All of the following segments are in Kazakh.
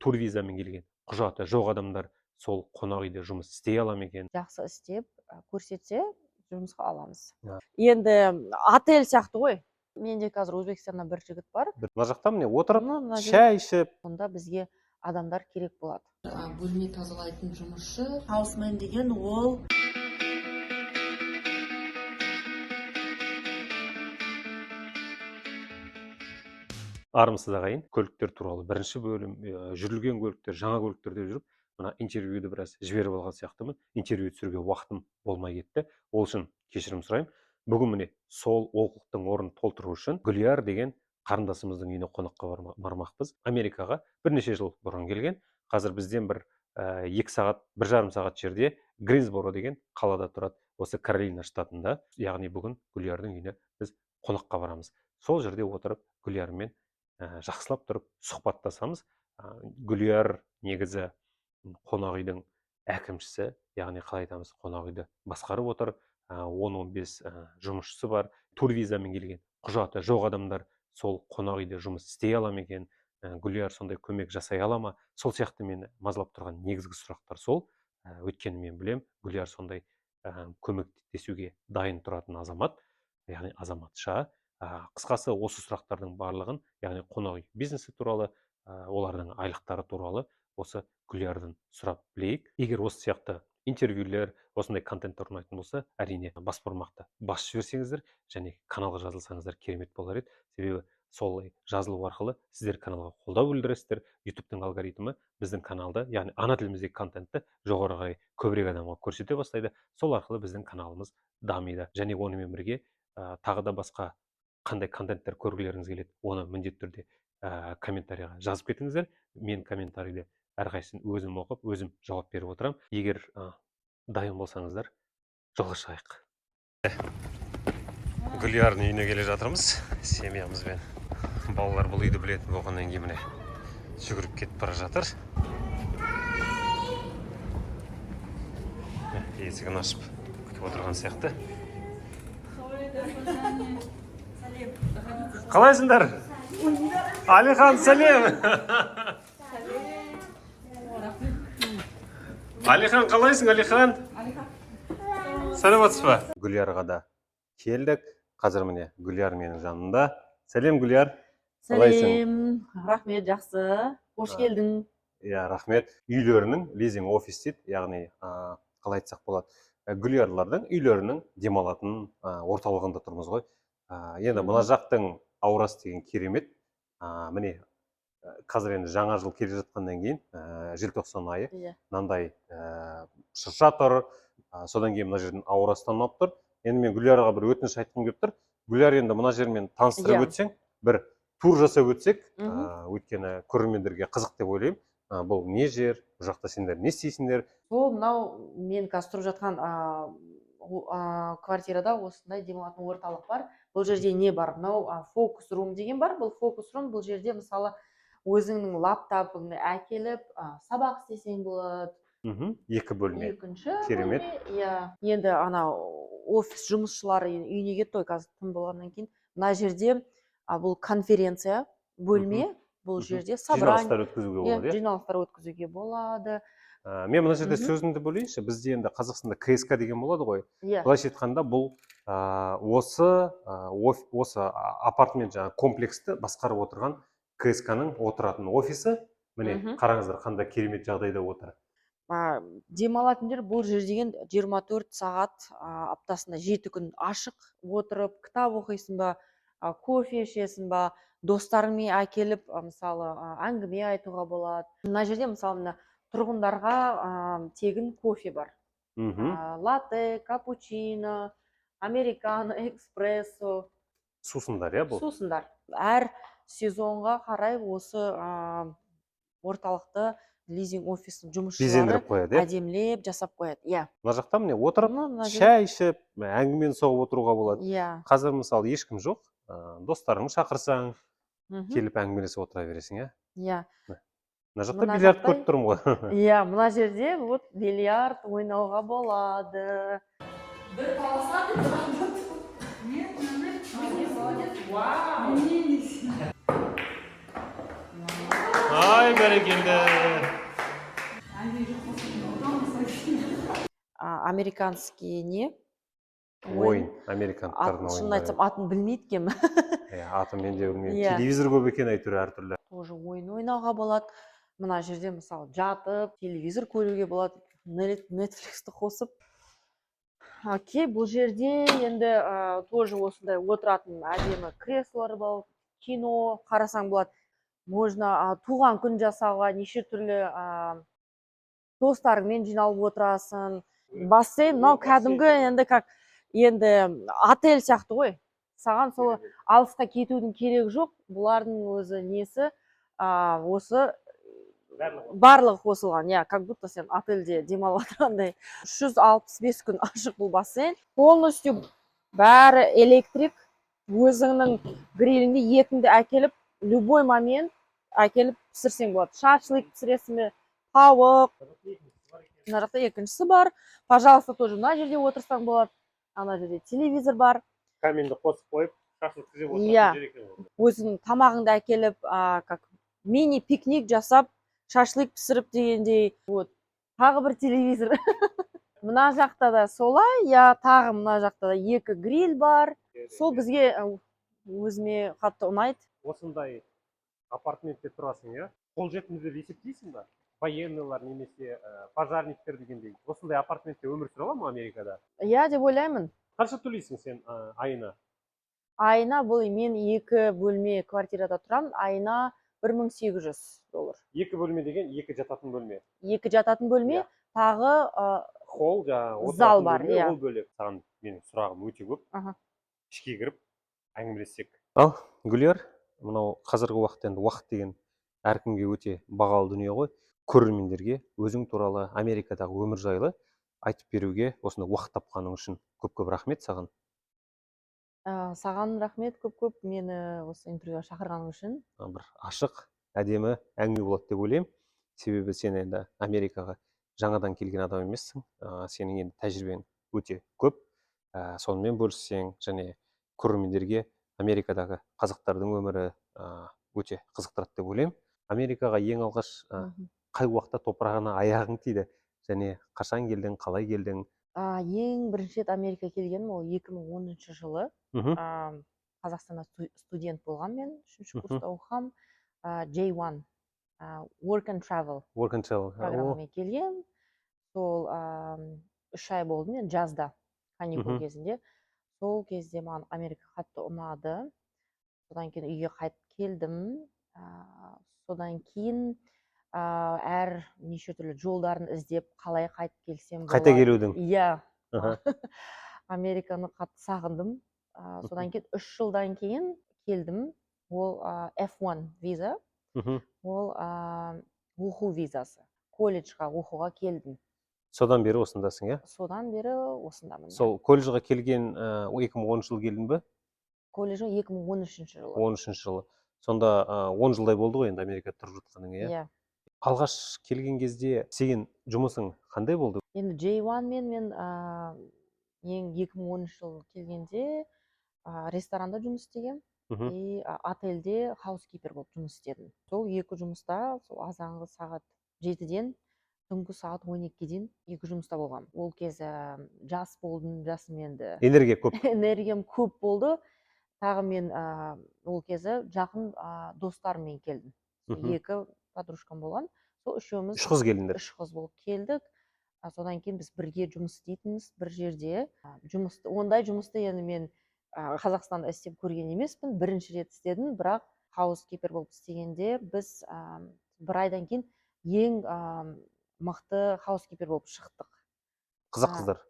турвизамен келген құжаты жоқ адамдар сол қонақ үйде жұмыс істей ала ма екен? Жақсы істеп көрсетсе жұмысқа аламыз. Енді отель сияқты ғой. Менде қазір Өзбекстаннан бір жігіт бар. Мына жақта міне отырып, шай ішіп. Онда бізге адамдар керек болады. Бөлме тазалайтын жұмысшы, хаусмен деген ол. Армысыз ағайын, көліктер туралы бірінші бөлім, жүрілген көліктер, жаңа көліктерде жүріп, мына интервьюді біраз жіберіп алған сияқтымын. Интервью түсіруге уақытым болмай кетті. Ол үшін кешірім сұраймын. Бүгін міне сол олқылықтың орнын толтыру үшін Гүлияр деген қарындасымыздың үйіне қонаққа бармақпыз. Америкаға бірнеше жыл бұрын келген. Қазір бізден бір 2 сағат, 1,5 сағат жерде Гринсборо деген қалада тұрады. Осы Каролина штатында. Яғни бүгін Гүлиярдың үйіне біз қонаққа барамыз. Сол жерде отырып Гүлиярмен жақсылап тұрып сұхбаттасамыз. Гүлияр негізі қонақ үйдің әкімшісі, яғни қалай айтамыз, қонақ үйді басқарып отыр. 10-15 жұмысшысы бар. Турвизамен келген құжаты жоқ адамдар сол қонақ үйде жұмыс істей ала ма екен? Гүлияр сондай көмек жасай ала ма? Сол сияқты мені мазалап тұрған негізгі сұрақтар сол. Өйткені мен білем, Гүлияр сондай көмектесуге дайын тұратын азамат, яғни азаматша. Қысқасы осы сұрақтардың барлығын, яғни қонақ үй бизнесі туралы, олардың айлықтары туралы осы Гүлиярдан сұрап білейік. Егер осы сияқты интервьюлер, осындай контенттер ұнайтын болса, әрине бас бармақты басып жіберсеңіздер және каналға жазылсаңыздар керемет болар еді. Себебі солай жазылу арқылы сіздер каналға қолдау білдіресіздер. YouTube-тың алгоритмі біздің каналды, яғни ана тіліміздегі контентті жоғары қарай көбірек адамға көрсете бастайды. Сол арқылы біздің каналымыз дамиды. Және онымен бірге тағы да басқа қандай контенттер көргілеріңіз келеді, оны міндетті түрде комментарияға жазып кетіңіздер. Мен комментарийді әрқайсысын өзім оқып, өзім жауап беріп отырам. Егер дайын болсаңыздар, жолға шығайық. Гүлиярдың үйіне келе жатырмыз, семьямызбен. Балалар бұл үйді білетін болғаннан кейін міне жүгіріп кетіп бара жатыр. Есігін ашып күтіп отырған сияқты. Қалайсыңдар? Алихан, сәлем! Алихан, қалайсың, Алихан? Сәлеметсіз ба? Гүлиярға да келдік. Қазір міне Гүлияр менің жанында. Сәлем, Гүлияр. Сәлем, рахмет, жақсы. Қош келдің. Иә, рахмет. Үйлерінің лизинг офис дейді, яғни қалай айтсақ болады. Гүлиярлардың үйлерінің демалатын орталығында тұрмыз ғой. Енді мына жақтың аурасы деген керемет. Міне қазір енді жаңа жыл келе жатқаннан кейін, желтоқсан айы, мынандай шырша тұр. Содан кейін мына жердің аурасы танылып тұр. Енді мен Гүлияарға бір өтініш айтқым келіп тұр. Гүлияр, енді мына жермен таныстырып өтсең, бір тур жасап өтсек, өйткені көрермендерге қызық деп ойлаймын. Бұл не жер, бұл жақта сендер не істейсіңдер? Бұл мынау мен қазір тұрып жатқан квартирада осындай демалатын орталық бар. Бұл жерде не бар? Мынау фокус рум деген бар. Бұл фокус рум, бұл жерде мысалы өзіңнің лаптопыңды әкеліп сабақ істесең болады. Екі бөлме. Екінші керемет. Енді ана офис жұмысшылары үйіне кетті, қазір тым болғаннан кейін. Мына жерде бұл конференция бөлме, бұл жерде жиналыстар өткізуге болады. Жиналыстар өткізуге болады. Мен мына жерде сөзімді бөлейінші. Бізде енді Қазақстанда КСК деген болады ғой. Былайша айтқанда бұл осы апартмент комплексті басқарып отырған КСК-ның отыратын офисі. Міне қараңыздар, қандай керемет жағдайда отыр. Демалатын жер бұл жер деген 24 сағат аптасында 7 күн ашық отырып, кітап оқисың ба, кофе ішесің ба, достарыңмен әкеліп, мысалы, әңгіме айтуға болады. Мына жерде мысалы тұрғындарға тегін кофе бар. Латте, капучино, американо, экспрессо. Сусындар, бұл? Сусындар. Әр сезонға қарай осы орталықты лизинг офистің жұмысшылары әдемілеп жасап қояды. Мына жақта міне отырып, шай ішіп, әңгімені соғып отыруға болады. Қазір мысалы ешкім жоқ, достарыңды шақырсаң, келіп әңгімелесіп отыра бересің. Мына жақта бильярд көріп тұрмын ғой. Мына жерде бильярд ойнауға болады. Бір таласады. Ай, бәрекелді. Американский не? Ойын, американдықтардың Шынын ойындары. айтсам, атын білмейді екенмін. Атын мен де білмеймін. Иә. Телевизор көп екен әйтеуір әртүрлі. Тоже ойын ойнауға болады. Мына жерде мысалы жатып, телевизор көруге болады. Netflixті қосып. Окей, бұл жерде енді тоже осындай отыратын әдемі креслолар бар. Кино қарасаң болады. Можно туған күн жасауға неше түрлі достарыңмен жиналып отырасың. Бассейн, мынау кәдімгі енді отель сияқты ғой. Саған сол алысқа кетудің керегі жоқ. Бұлардың өзі несі осы барлығы қосылған. Как будто сен отельде демалып отырғандай. 365 күн ашық бұл бассейн. Полностью бәрі электрик. Өзіңнің гриліңде етіңді әкеліп, любой момент әкеліп пісірсең болады. Шашлык пісіресің бе, тауық. Мына жақта екіншісі бар. Пожалуйста, тоже мына жерде отырсаң болады. Ана жерде телевизор бар. Каминді қосып қойып, шашлык пісіріп отыратын жер екен ғой. Өзің тамағыңды әкеліп, мини пикник жасап, шашлык пісіріп дегендей. Тағы бір телевизор. Мына жақта да солай, тағы мына жақта да екі гриль бар. Сол бізге өзіме қатты ұнайды. Осындай апартментте тұрасың, қолжетімді деп есептейсің ба? Военныйлар немесе пожарниктер дегендей. Осындай апартментте өмір сүре ала ма Америкада? Деп ойлаймын. Қанша төлейсің сен айына? Айына мен 2 бөлме квартирада тұрамын. Айына $1800. 2 бөлме деген 2 жататын бөлме. 2 жататын бөлме, тағы холл, зал бар. Ол бөлек. Саған менің сұрағым өте көп. Ішке кіріп әңгімелессек. Ал, Гүлер, мынау қазіргі уақытта енді уақыт деген әркімге өте бағалы дүние ғой. Көрермендерге өзің туралы Америкадағы өмір жайлы айтып беруге осындай уақыт тапқаның үшін көп-көп рахмет саған. Саған рахмет көп-көп мені осы интервьюға шақырғаның үшін. Бір ашық, әдемі әңгіме болады деп ойлаймын. Себебі сен енді Америкаға жаңадан келген адам емессің. Сенің енді тәжірибең өте көп. Сонымен бөліссең, және көрермендерге Америкадағы қазақтардың өмірі өте қызықтырады деп ойлаймын. Америкаға ең алғаш қай уақытта топырағына аяғың тиді? Және қашан келдің, қалай келдің? Ең бірінші рет Америка келгенім ол 2010 жылы. Қазақстанда студент болған мен, 3-ші курста оқығам. J1, Work and Travel программамен келген. Сол 3 ай болды мен жазда, каникул кезінде. Сол кезде маған Америка қатты ұнады. Содан кейін үйге қайтып келдім. Содан кейін әр неше түрлі жолдарын іздеп, қалай қайтып келсем болады. Қайта келудің? Американы қатты сағындым. Содан кейін 3 жылдан кейін келдім. Ол F1 виза. Ол оқу визасы. Колледжға оқуға келдім. Содан бері осындасың, Содан бері осындамын. Сол колледжға келген 2010 жыл келдің бе? Колледжға 2013 жылы. 13 жылы. Сонда 10 жылдай болды ғой енді Америкада тұрып жатқаның, Алғаш келген кезде сеген жұмысың қандай болды? Енді J1 мен ең 2013 жылы келгенде ресторанда жұмыс істегем. И отельде хаускипер болып жұмыс істедім. Сол 2 жұмыста, сол азанғы сағат 7-ден түнгі сағат 12-ге дейін 2 жұмыста болғам. Ол кез жас болдым, жасым енді. Энергия көп. Энергиям көп болды. Тағы мен ол кезі жақын достарыммен келдім. 2 подружкам болған. Сол үшеуміз 3 қыз келдіңдер. 3 қыз болып келдік. Содан кейін біз бірге жұмыс істейтінбіз бір жерде. Ондай жұмысты енді мен Қазақстанда істеп көрген емеспін. Бірінші рет істедім, бірақ хаускипер болып істегенде біз 1 айдан кейін ең мықты хаускипер болып шықтық. Қазақ қыздар.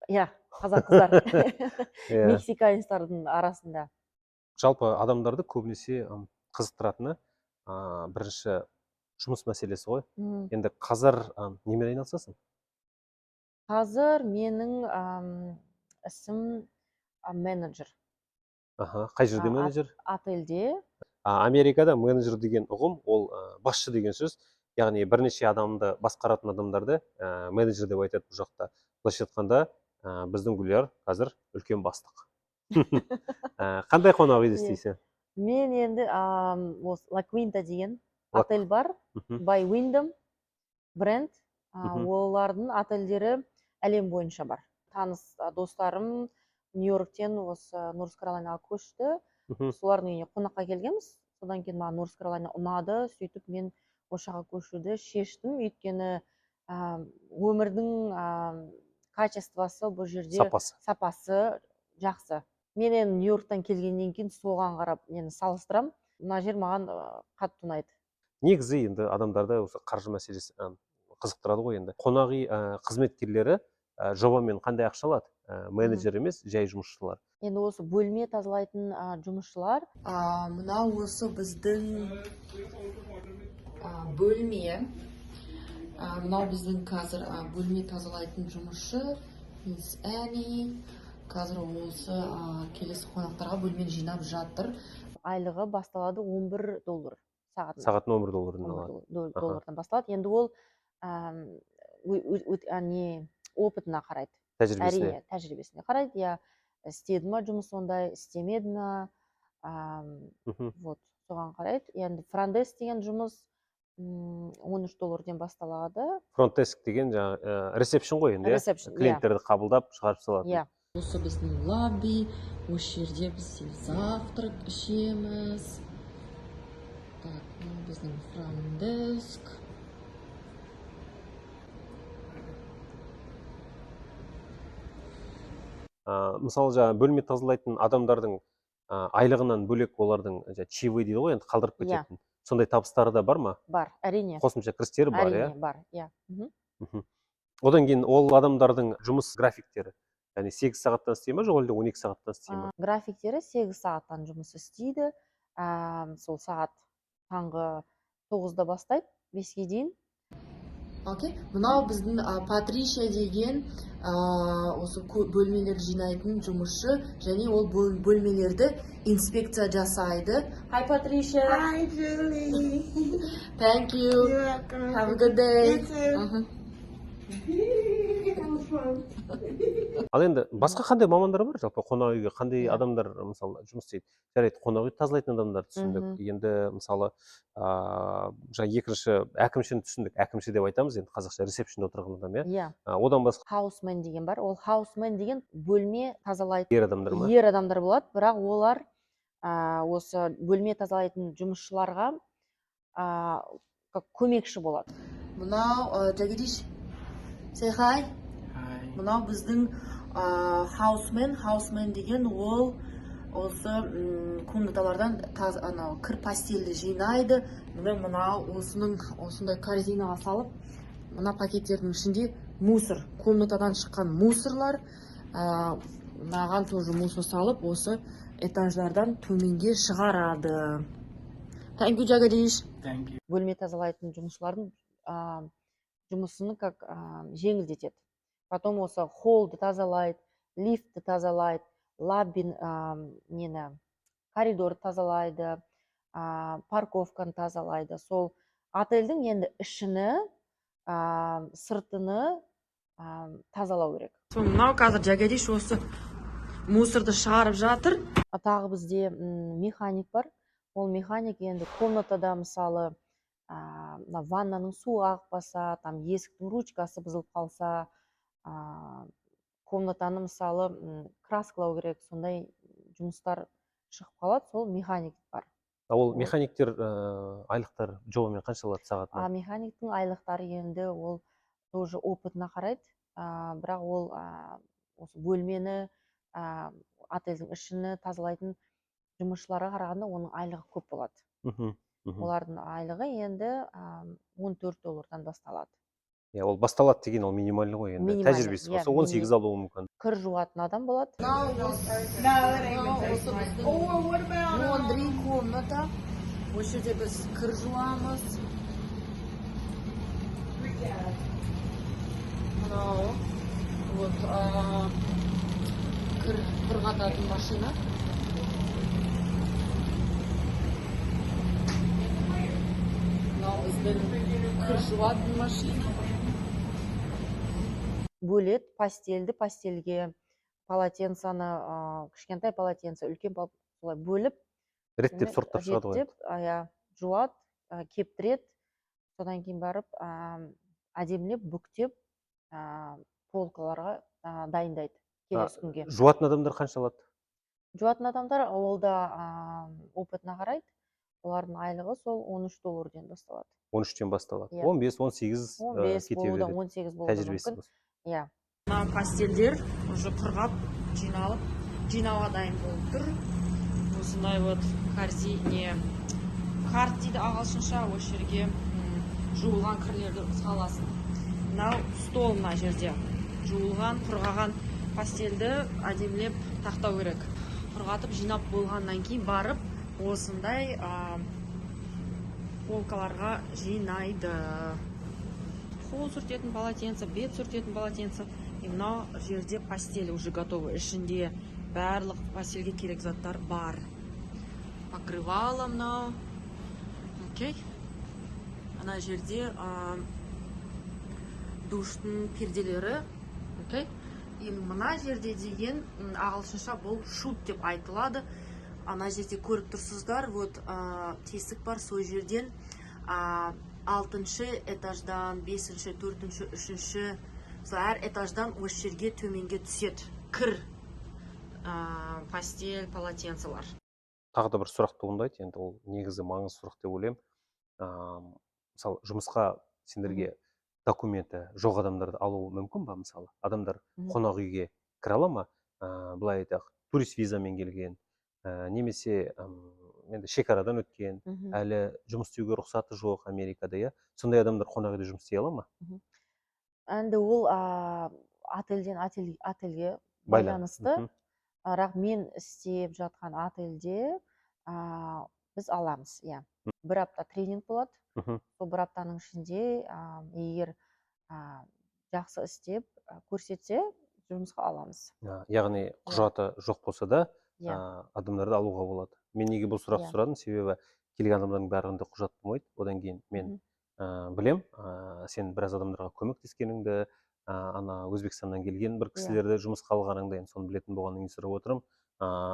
Қазақ қыздар. Мексиканецтардың арасында. Жалпы адамдарды көбінесе қызықтыратыны бірінші жұмыс мәселесі ғой. Енді қазір немен айналысасың? Қазір менің ісім менеджер. Қай жерде менеджер? Отельде. Америкада менеджер деген ұғым, ол басшы деген сөз. Яғни бірнеше адамды басқаратын адамдарды менеджер деп айтады бұл жақта. Былайша айтқанда біздің Гүлер қазір үлкен бастық. Қандай қонақ үйде істейсің? Мен енді La Quinta деген отель бар, Мгм. by Wyndham бренд. Мгм. Олардың отельдері әлем бойынша бар. Таныс достарым Нью-Йорктен осы Норс Каролинаға көшті. Мгм. Солардың үйіне қонаққа келгенбіз. Содан кейін маған Норс Каролина ұнады. Сөйтіп мен осы жаққа көшуді шештім. Өйткені өмірдің качествосы бұл жерде сапасы жақсы. Мен енді Нью-Йорктан келгеннен кейін соған қарап мені салыстырам. Мына жер маған қатты ұнайды. Негізі енді адамдарды осы қаржы мәселесі қызықтырады ғой енді. Қонақ үй қызметкерлері жобамен қандай ақша алады? Менеджер емес, жай жұмысшылар. Енді осы бөлме тазалайтын жұмысшылар. Мынау осы біздің бөлме. Мынау біздің қазір бөлме тазалайтын жұмысшы. Мисс Әни. Қазір осы келесі қонақтарға бөлмені жинап жатыр. Айлығы басталады $11 сағатына. Сағатына $11 алады. $11 басталады. Енді ол опытына қарайды. Тәжірибесіне. Тәжірибесіне қарайды. Я істеді ма жұмыс ондай, істемеді ма. Вот, соған қарайды. Енді фронт-деск деген жұмыс $13 басталады. Фронт-деск деген жаңағы ресепшн ғой енді. Клиенттерді қабылдап шығарып салады. Осы біздің лобби. Осы жерде біз завтрак ішеміз. Так, біздің фронт-деск. Мысалы жаңағы бөлме тазалайтын адамдардың айлығынан бөлек олардың чаевые дейді ғой, енді қалдырып кететін. Сондай табыстары да бар ма? Бар, әрине. Қосымша кірістері бар, иә? Әрине, бар, иә. Одан кейін ол адамдардың жұмыс графиктері, яғни 8 сағаттан істей ме, жоқ әлде 12 сағаттан істей ме? Графиктері 8 сағаттан жұмыс істейді. Сол сағат таңғы 9-да бастайды, 5-ге дейін. Окей, мынау біздің Патришия деген осы бөлмелерді жинайтын жұмысшы, және ол бөлмелерді инспекция жасайды. Hi Patricia. Hi Julie. Thank you. You're welcome. Have a good day. You too. That was fun. Ал енді басқа қандай мамандар бар жалпы қонақ үйге, қандай адамдар мысалы жұмыс істейді? Жарайды, қонақ үй тазалайтын адамдар түсіндік. Енді мысалы жаңа екінші әкімшіні түсіндік. Әкімші деп айтамыз енді қазақша, ресепшнде отырған адам, иә? Одан басқа Хаусмен деген бар. Ол хаусмен деген бөлме тазалайтын ер адамдар ма? Ер адамдар болады, бірақ олар осы бөлме тазалайтын жұмысшыларға көмекші болады. Мынау Жагидиш, say hi. Мынау біздің хаусмен деген ол осы комнаталардан кір постельді жинайды. Мынау осындай корзинаға салып, мына пакеттердің ішінде мусор, комнатадан шыққан мусорлар, маған тоже мусор салып, осы этаждардан төменге шығарады. Thank you, Jagadish. Бөлме тазалайтын жұмысшылардың жұмысыны жеңілдетеді. Потом осы холлды тазалайды, лифтті тазалайды, лобби, коридорды тазалайды, парковканы тазалайды. Сол отельдің енді ішіні, сыртыны тазалау керек. Мынау қазір Жагадиш осы мусорды шығарып жатыр. Тағы бізде механик бар. Ол механик енді комнатада мысалы ваннаның суы ағып, там есіктің ручкасы бұзылып қалса, комнатаны мысалы краскалау керек, сондай жұмыстар шығып қалады, сол механик бар. Ол механиктер айлықтар жобамен қанша алады сағатына? Механиктің айлықтары енді ол тоже опытына қарайды, бірақ ол осы бөлмені, отельдің ішіні тазалайтын жұмысшыларға қарағанда оның айлығы көп болады. Олардың айлығы енді $14 басталады. Ол басталады деген ол минимальный ғой енді. Тәжірибесі болса 18 алуы мүмкін. Кір жуатын адам болады. Лондри комната. Осы жерде біз кір жуамыз. Мынау кір қататын машина. Мынау біздің кір жуатын машина. Бөлет постельге полотенцаны, кішкентай полотенце, үлкен солай бөліп, реттеп сұрыптап шығады ғой. жуады, кептіреді, содан кейін барып әдемілеп бүктеп полкаларға дайындайды келесі күнге. Жуатын адамдар қанша алады? Жуатын адамдар ол да опытына қарайды. Олардың айлығы сол $13 басталады. 13-тен басталады. Иә. 15-18 15 кете болуы да береді. 18 болуы да Тәжірибесі мүмкін. болсын. Иә. Мына пастельдер уже құрғап, жиналып, жинауға дайын болып тұр. Осындай вот корзине. Карт дейді ағылшынша, осы жерге жуылған кірлерді саласың. Мынау стол мына жерде. Жуылған, құрғаған пастельді әдемілеп тақтау керек. Құрғатып жинап болғаннан кейін барып осындай полкаларға жинайды. Қол сүртетін полотенце, бет сүртетін полотенце. И мынау жерде пастель уже готовы. Ішінде барлық пастельге керек заттар бар. Покрывало мынау. Окей. Ана жерде душтың перделері. Окей. И мына жерде деген ағылшынша бұл шут деп айтылады. Ана жерде көріп тұрсыздар, вот тесік бар, сол жерден 6-шы этаждан 5-ші, 4-ші, 3-ші, әр этаждан осы жерге төменге түседі кір, пастель, полотенцелар. Тағы да бір сұрақ туындайды, енді ол негізі маңызды сұрақ деп ойлаймын. Мысалы, жұмысқа сендерге документі жоқ адамдарды алу мүмкін ба? Мысалы, адамдар қонақ үйге кіре ала ма? Былай айтайық, турист визамен келген, немесе енді шекарадан өткен, әлі жұмыс істеуге рұқсаты жоқ Америкада, иә? Сондай адамдар қонақ үйде жұмыс істей ала ма? Енді ол отельден отельге байланысты. Бірақ мен істеп жатқан отельде біз аламыз, иә. Бір апта тренинг болады. Сол бір аптаның ішінде егер жақсы істеп көрсетсе, жұмысқа аламыз. Яғни құжаты жоқ болса да, адамдарды алуға болады. Мен неге бұл сұрақты сұрадым? Себебі келген адамдардың бәрінде құжат болмайды. Одан кейін мен білем, сен біраз адамдарға көмектескеніңді, ана Өзбекстаннан келген бір кісілерді жұмысқа алғаныңды, енді соны білетін болғаннан кейін сұрап отырмын.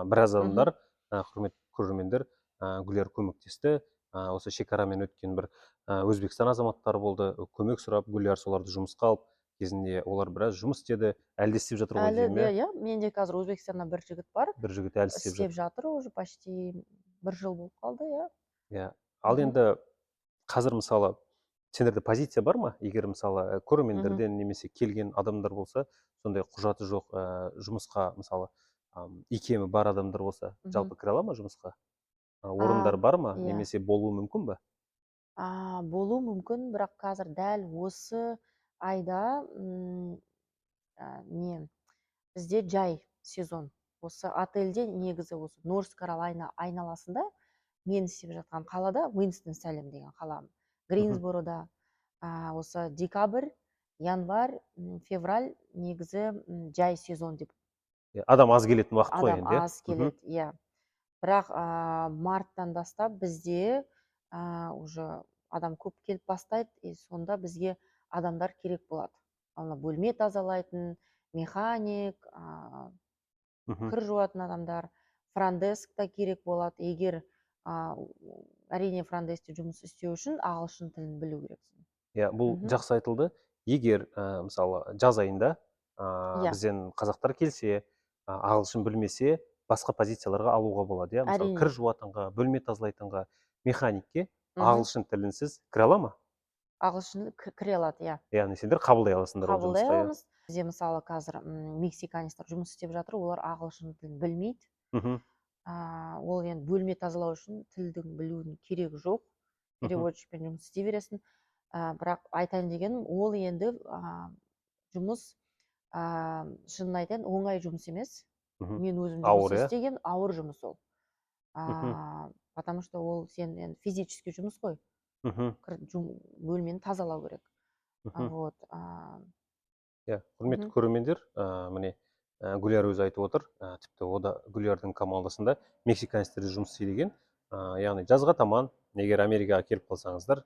Біраз адамдар, құрметті көрермендер, Гүлер көмектесті. Осы шекарамен өткен бір Өзбекстан азаматтары болды, көмек сұрап, Гүлер соларды жұмысқа алып, кезінде олар біраз жұмыс істеді, әлі істеп жатыр ғой деймін. Әлі, иә, менде қазір Өзбекстанда бір жігіт бар. Бір жігіт әлі істеп жатыр, уже почти 1 жыл болып қалды, иә. Иә. Ал енді қазір мысалы сендерде позиция бар ма? Егер мысалы көрермендерден немесе келген адамдар болса, сондай құжаты жоқ жұмысқа, мысалы икемі бар адамдар болса, жалпы кіре ала ма жұмысқа? Орындар бар ма? Немесе болуы мүмкін ба? Болуы мүмкін, бірақ қазір дәл осы айда бізде жай сезон. Осы отельде негізі осы Норс Каролайна айналасында мен істеп жатқан қалада, Уинстон-Салем деген қала, Гринсборода, осы декабрь, январь, февраль негізі жай сезон деп. Адам аз келетін уақыт қой енді. Адам аз келеді, иә. Бірақ марттан бастап бізде уже адам көп келіп бастайды, и сонда бізге адамдар керек болады. Бөлме тазалайтын, механик, кір жуатын адамдар, франдеск та керек болады. Егер әрине франдескте жұмыс істеу үшін ағылшын тілін білу керексің. Иә, бұл жақсы айтылды. Егер мысалы жаз айында бізден қазақтар келсе, ағылшын білмесе, басқа позицияларға алуға болады, иә? Мысалы кір жуатынға, бөлме тазалайтынға, механикке ағылшын тілінсіз кіре ала ма? Ағылшын кіре алады, иә. Яғни сендер қабылдай аласыңдар ол жұмысқа. Қабылдай аламыз. Бізде мысалы қазір мексиканецтер жұмыс істеп жатыр, олар ағылшын тілін білмейді. Ол енді бөлме тазалау үшін тілдің білудің керегі жоқ. Переводчикпен жұмыс істей бересің. Бірақ айтайын дегенім, ол енді жұмыс шынын айтайын оңай жұмыс емес. Мен өзім жұмыс істеген ауыр жұмыс ол. Потому что ол сен енді физически жұмыс қой. Бөлмені тазалау керек. Вот. Құрметті көрермендер, міне Гүлер өзі айтып отыр, тіпті ода Гүлердің командасында мексиканецтер жұмыс істеген. Яғни жазға таман, егер Америкаға келіп қалсаңыздар,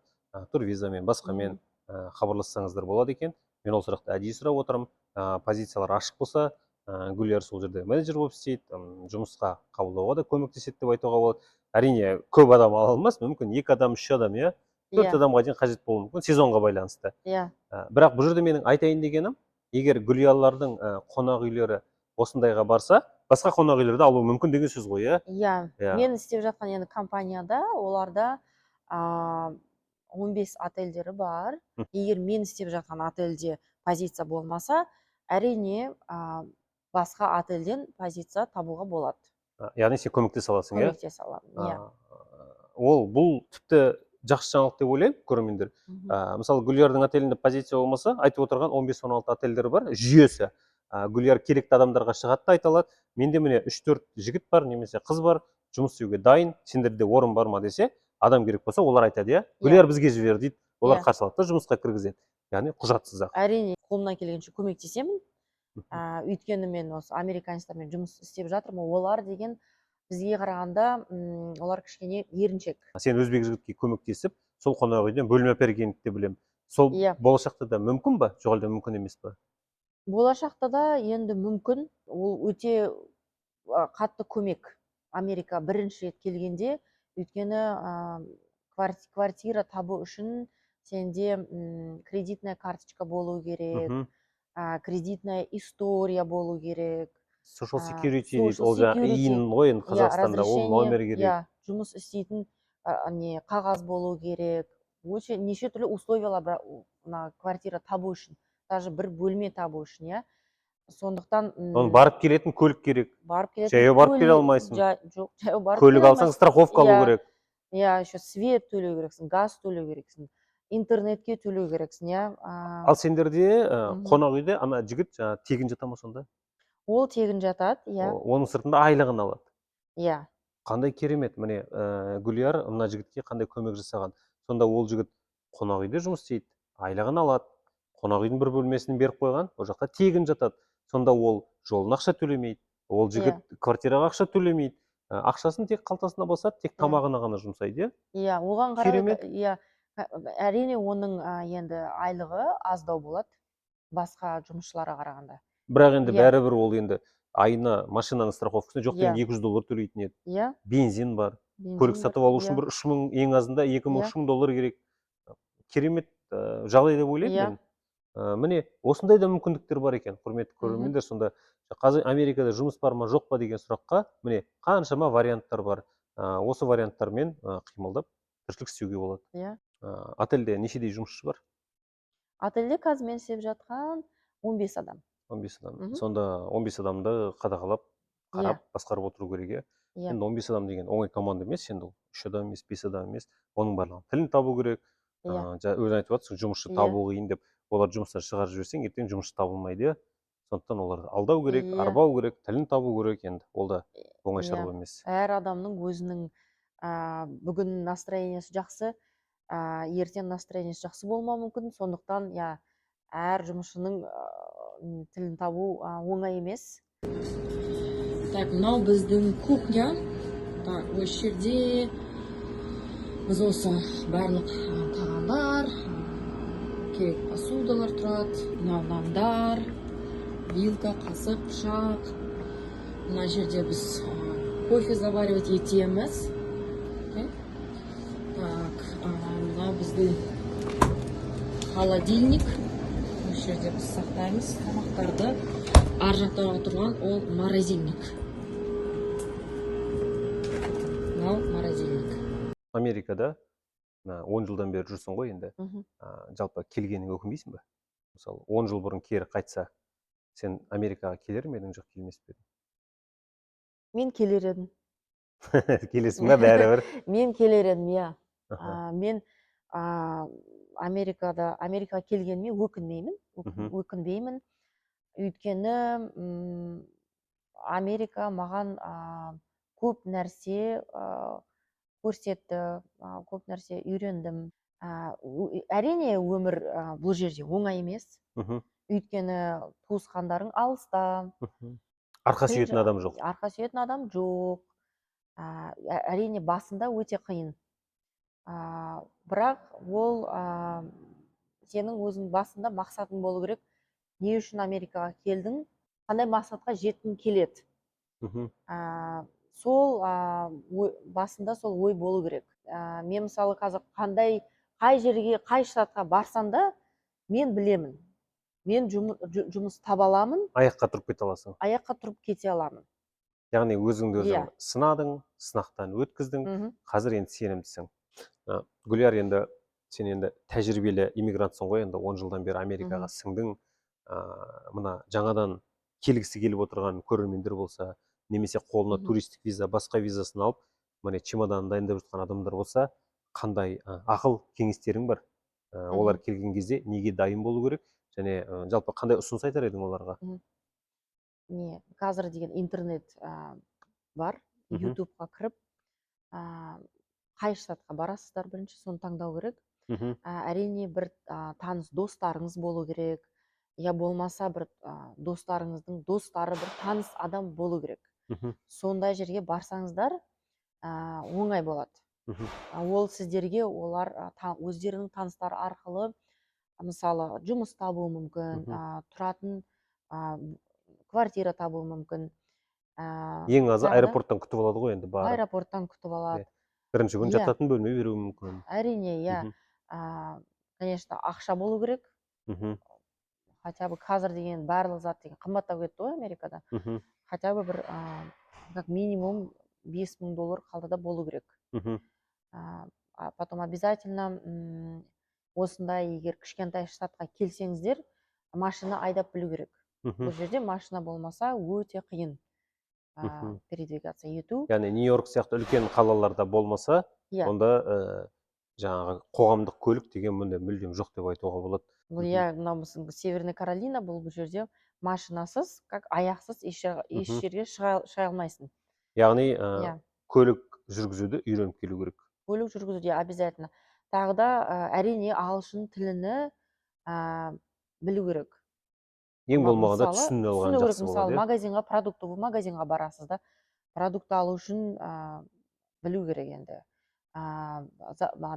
турвизамен, басқамен хабарлассаңыздар болады екен. Мен ол сұрақты әдейі сұрап отырмын. Позициялар ашық болса, Гүлер сол жерде менеджер болып істейді, жұмысқа қабылдауға да көмектеседі деп айтуға болады. Әрине, көп адам ала алмас, мүмкін 2 адам, 3 адам, иә. төрт Иә, адамға дейін қажет болуы мүмкін сезонға байланысты. иә, Бірақ бұл жерде менің айтайын дегенім, егер гүлиялардың қонақ үйлері осындайға барса, басқа қонақ үйлерді алуы мүмкін деген сөз ғой, иә? иә. Иә. Мен істеп жатқан енді компанияда оларда 15 отельдері бар. Мгм. Егер мен істеп жатқан отельде позиция болмаса, әрине басқа отельден позиция табуға болады. Яғни сен көмектесе аласың, иә? Көмектесе аламын, иә. Бұл тіпті жақсы жаңалық деп ойлаймын, көрермендер. Мысалы, Гүлиярдың отелінде позиция болмаса, айтып отырған 15-16 отельдер бар, жүйесі. Гүлияр керекті адамдарға шығады да айта алады, менде міне 3-4 жігіт бар, немесе қыз бар, жұмыс істеуге дайын, сендерде орын бар ма десе, адам керек болса, олар айтады, иә? Гүлияр бізге жібер дейді, олар Иә. қарсы алады да жұмысқа кіргізеді. Яғни құжатсыз ақ. Әрине қолымнан келгенше көмектесемін. Өйткені мен осы американецтермен жұмыс істеп жатырмын. Олар деген бізге қарағанда олар кішкене еріншек. Сен өзбек жігітке көмектесіп, сол қонақ үйден бөлме әпергенді де білемін. Сол Иә. болашақта да мүмкін ба, жоқ әлде мүмкін емес па? Болашақта да енді мүмкін, ол өте қатты көмек. Америка бірінші рет келгенде, өйткені квартира табу үшін сенде кредитная карточка болу керек, кредитная история болу керек. Social security дейді, Social ол жаңағы security. иін ғой енді Иә, Қазақстанда, ол номер керек. иә, жұмыс істейтін не қағаз болу керек. Өте неше түрлі условиялар бар мына квартира табу үшін, даже бір бөлме табу үшін, иә. Сондықтан Оның барып келетін көлік керек. барып келетін Жаяу барып келе алмайсың. жоқ, жаяу барып Көлік келе алсаң алмайсың. страховка алу Иә. керек. Иә, еще свет төлеу керексің, газ төлеу керексің, интернетке төлеу керексің, иә. Ал сендерде қонақ үйде ана жігіт жаңағы тегін жата ма сонда? Ол тегін жатады, иә. Оның сыртында айлығын алады. Иә. Қандай керемет, міне Гүлияр мына жігітке қандай көмек жасаған. Сонда ол жігіт қонақ үйде жұмыс істейді, айлығын алады, қонақ үйдің бір бөлмесін беріп қойған, ол жақта тегін жатады. Сонда ол жолына ақша төлемейді, ол жігіт квартираға ақша төлемейді, ақшасын тек қалтасына басады, тек тамағына ғана жұмсайды, иә? Иә, оған Керемет. қарай, иә, әрине оның енді айлығы аздау болады басқа жұмысшыларға қарағанда. Бірақ енді Иә. бәрібір ол енді айына машинаның страховкасына жоқ деген Иә. $200 төлейтін еді. Иә, Бензин бар. бензин Көлік бар, сатып алу үшін иә. бір 3.000, ең азында Иә. 2.000-3.000 доллар керек. Керемет жағдай деп ойлаймын Иә. мен. Міне осындай да мүмкіндіктер бар екен, құрметті көрермендер. Сонда қазір Америкада жұмыс бар ма жоқ па деген сұраққа міне қаншама варианттар бар. Осы варианттармен қимылдап тіршілік істеуге болады. Иә. Отельде нешедей жұмысшы бар? Отельде қазір мен істеп жатқан 15 адам. 15 адам. Мгм. Сонда 15 адамды қадағалап, қарап, басқарып отыру керек, иә? Иә. Енді 15 адам деген оңай команда емес, енді ол 3 адам емес, 5 адам емес. Оның барлығын тілін табу керек. Иә. Өзің айтып жатсың, жұмысшы Иә. табу қиын деп. Олар жұмыстан шығарып жіберсең, ертең жұмысшы табылмайды, иә? Сондықтан оларды алдау керек, Иә. арбау керек, тілін табу керек енді. Ол да оңай Иә. шаруа емес. Әр адамның өзінің бүгін настроениесі жақсы, ертең настроениесі жақсы болмауы мүмкін. Сондықтан, иә, әр жұмысшының тілін табу оңай емес. Так, мынау біздің кухня. Так, осы жерде біз осы барлық тағамдар, керек посудалар тұрады. Мынау нандар, вилка, қасық, пышақ. Мына жерде біз кофе заваривать етеміз. Так, мынау біздің холодильник. Осы жерде біз сақтаймыз тамақтарды. Ар жақтағы тұрған ол морозильник. Мынау морозильник. Америкада 10 жылдан бері жүрсің ғой енді. Жалпы келгеніңе өкінбейсің ба? Мысалы, 10 жыл бұрын кері қайтса, сен Америкаға келер ме едің, жоқ келмес пе едің? Мен келер едім. Келесің ба бәрібір? Мен келер едім, иә. Мен Америкаға келгеніме өкінбеймін. Өйткені Америка маған көп нәрсе көрсетті, көп нәрсе үйрендім. Әрине өмір бұл жерде оңай емес. Өйткені туысқандарың алыста. Арқа сүйетін адам жоқ. Арқа сүйетін адам жоқ. Әрине басында өте қиын. Бірақ ол сенің өзің басында мақсатың болу керек. Не үшін Америкаға келдің? Қандай мақсатқа жеткің келеді? Сол басында сол ой болу керек. Мен мысалы қазір қай жерге, қай штатқа барсам да мен білемін. Мен жұмыс таба аламын, аяққа тұрып кете аласың. аяққа тұрып кете аламын. Яғни өзіңді өзің Иә. сынадың, сынақтан өткіздің, Мгм. қазір енді сенімдісің. Гүлияр, енді сен енді тәжірибелі иммигрантсың ғой, енді 10 жылдан бері Америкаға сіңдің. Мына жаңадан келгісі келіп отырған көрермендер болса, немесе қолына туристік виза, басқа визасын алып, міне чемоданын дайындап жатқан адамдар болса, қандай ақыл кеңестерің бар? Олар келген кезде неге дайын болу керек? Және жалпы қандай ұсыныс айтар едің оларға? Не, қазір деген интернет бар, ютубқа кіріп, қай штатқа барасыздар бірінші, соны таңдау керек. Әрине бір таныс достарыңыз болу керек, я болмаса бір достарыңыздың достары, бір таныс адам болу керек. Сондай жерге барсаңыздар оңай болады. Ол сіздерге олар өздерінің таныстары арқылы мысалы жұмыс табуы мүмкін, тұратын квартира табуы мүмкін. Ең азы аэропорттан күтіп алады ғой енді барып. Аэропорттан күтіп алады. Бірінші күн жататын бөлме беруі мүмкін. Әрине, иә. Конечно, ақша болу керек. Хотя бы қазір деген барлық зат деген қымбаттап кетті ғой Америкада. Хотя бы бір как минимум $5,000 қалтада болу керек. Потом обязательно осындай егер кішкентай штатқа келсеңіздер, машина айдап білу керек. Бұл жерде машина болмаса өте қиын передвигаться ету. Яғни Нью-Йорк сияқты үлкен қалаларда болмаса, онда жаңағы қоғамдық көлік деген мүлдем жоқ деп айтуға болады. Бұл мынау Северная Каролина, бұл жерде машинасыз, как аяқсыз еш жерге шыға алмайсың. Яғни көлік жүргізуді үйреніп келу керек. Көлік жүргізуде обязательно. Тағы да әрине ағылшын тіліні білу керек. Ең болмағанда түсініп алған жақсы болады. Мысалы, магазинға, продуктовый магазинға барасыз да, продукт алу үшін білу керек енді.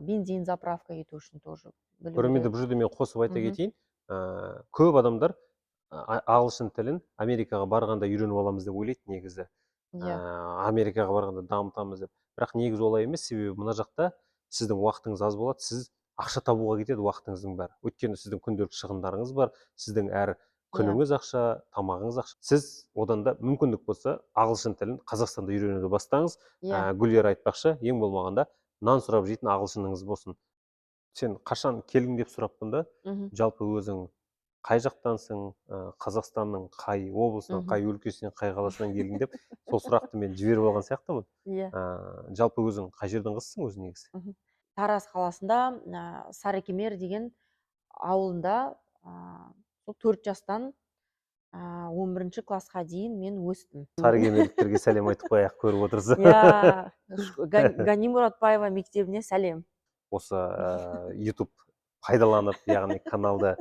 Бензин заправка ету үшін тоже білу керек. Көрерменде бұл жерде мен қосып айта кетейін. Көп адамдар ағылшын тілін Америкаға барғанда үйреніп аламыз деп ойлайды негізі. Америкаға барғанда дамытамыз деп. Бірақ негізі олай емес, себебі мына жақта сіздің уақытыңыз аз болады, сіз ақша табуға кетеді уақытыңыздың бәрі. Өйткені сіздің күнделікті шығындарыңыз бар, сіздің әр күніңіз ақша, тамағыңыз ақша. Сіз одан да мүмкіндік болса ағылшын тілін Қазақстанда үйренуді бастаңыз. Гүлияр айтпақшы, ең болмағанда нан сұрап жейтін ағылшыныңыз болсын. Сен қашан келдің деп сұраппын да, жалпы өзің қай жақтансың, Қазақстанның қай облысынан, қай өлкесінен, қай қаласынан келдің деп, сол сұрақты мен жіберіп алған сияқтымын. Жалпы өзің қай жердің қызысың өзің негізі? Тараз қаласында Сарыкемер деген ауылында 4 жастан 11 классқа дейін мен өстім. Сарыкемерліктерге сәлем айтып қояйық, көріп отырсыз. Гани Мұратбаева мектебіне сәлем. Осы YouTube пайдаланып, яғни каналды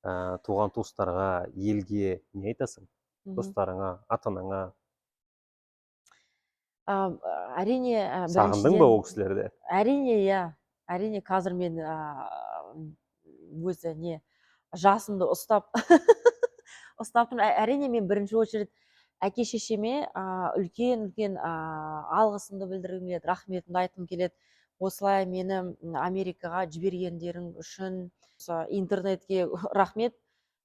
туған туыстарға, елге не айтасың? Достарыңа, ата-анаңа? Әрине, сағындың ба ол кісілерді? Әрине, иә. Әрине, қазір мен өзі жасымды ұстаптым. Әрине, мен бірінші очередь әке-шешеме үлкен алғысымды білдіргім келеді, рахметімді айтқым келеді. Осылай мені Америкаға жібергендерің үшін, интернетке рахмет.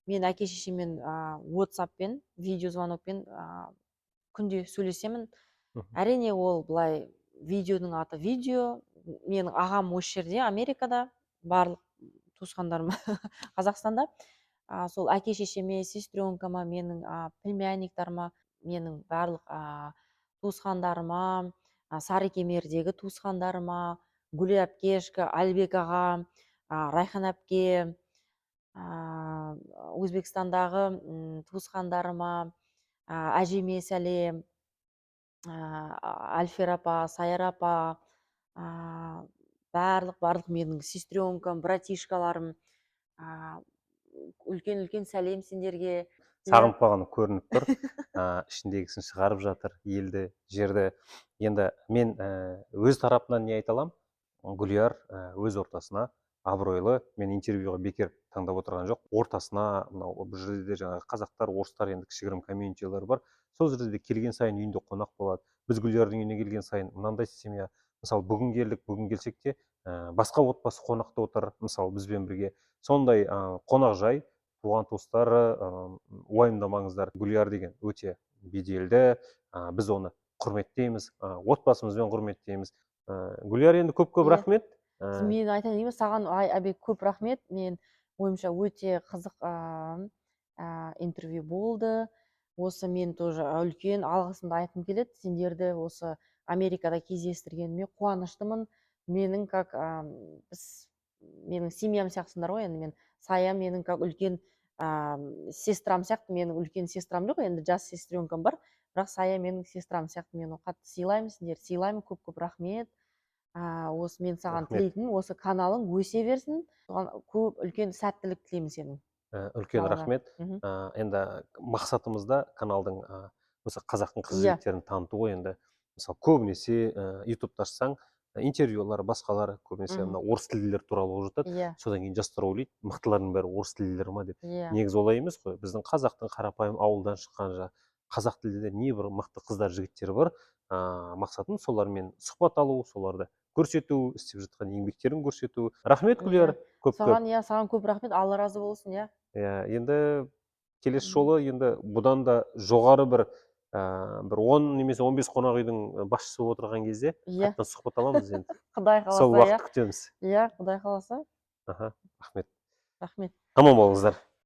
Мен әке-шешемен WhatsApp-пен, видеозвонокпен күнде сөйлесемін. Әрине, ол былай видеоның аты видео. Менің ағам осы жерде, Америкада, барлық туысқандарым Қазақстанда. Сол әке-шешеме, сестренкама, менің племянниктарыма, менің барлық туысқандарыма, Сарыкемердегі туысқандарыма, Гүл әпкешка, Альбек аға, Райхан әпке, Өзбекстандағы туысқандарыма, әжеме сәлем, Альфер апа, Сайар апа, барлық менің сестренкам, братишкаларым, үлкен сәлем сендерге. Сағынып қалғаны көрініп тұр. Ішіндегісін шығарып жатыр, елді, жерді. Енді мен өз тарапынан не айта аламын? Гүлияр өз ортасына абыройлы, мен интервьюға бекер таңдап отырған жоқ. Ортасына, бұл жерде жаңағы қазақтар, орыстар, енді кішігірім комьюнитилер бар. Сол жерде келген сайын үйінде қонақ болады. Біз Гүлиярдың үйіне келген сайын мынандай семья. Мысалы, бүгін келдік, бүгін келсек те, басқа отбасы қонақта отыр, мысалы бізбен бірге. Сондай қонақжай, туған туыстары, уайымдамаңыздар. Гүлияр деген өте беделді, біз оны құрметтейміз, отбасымызбен құрметтейміз. Гүлияр, енді көп Иә. рахмет. Мен айтайын деймін, саған Айбек көп рахмет. Мен ойымша өте қызық интервью болды. Осы мен тоже үлкен алғысымды айтқым келеді. Сендерді осы Америкада кездестіргеніме қуаныштымын. Менің как менің семьям сияқтысыңдар ғой. Енді мен Сая менің как үлкен сестрам сияқты. Менің үлкен сестрам жоқ, енді жас сестренкам бар. Бірақ Сая менің сестрам сияқты. Мен қатты сыйлаймын, сендерді сыйлаймын. Көп рахмет. Осы мен саған тілейтінім, осы каналың өсе берсін. Соған көп үлкен сәттілік тілеймін сенің. Үлкен рахмет. Енді мақсатымызда каналдың осы қазақтың қыз жігіттерін таныту ғой. Енді мысалы көбінесе ютубты ашсаң интервьюлар, басқалар көбінесе орыс тілділер туралы болып жатады. Содан кейін жастар ойлайды, мықтылардың бәрі орыс тілділер ма деп. Негізі олай емес қой. Біздің қазақтың қарапайым ауылдан шыққан қазақ тілінде небір мықты қыздар, жігіттер бар. Мақсатым солармен сұхбат алу, соларды көрсету, істеп жатқан еңбектерін көрсету. Рахмет, Гүлияр. Саған көп рахмет, Алла разы болсын. Енді келесі жолы енді бұдан да жоғары бір 10 немесе 15 қонақ үйдің басшысы отырған кезде қайтадан сұхбат аламыз енді. Құдай қаласа. Сол уақытты күтеміз. Құдай қаласа. Рахмет. Рахмет. Аман болыңыздар.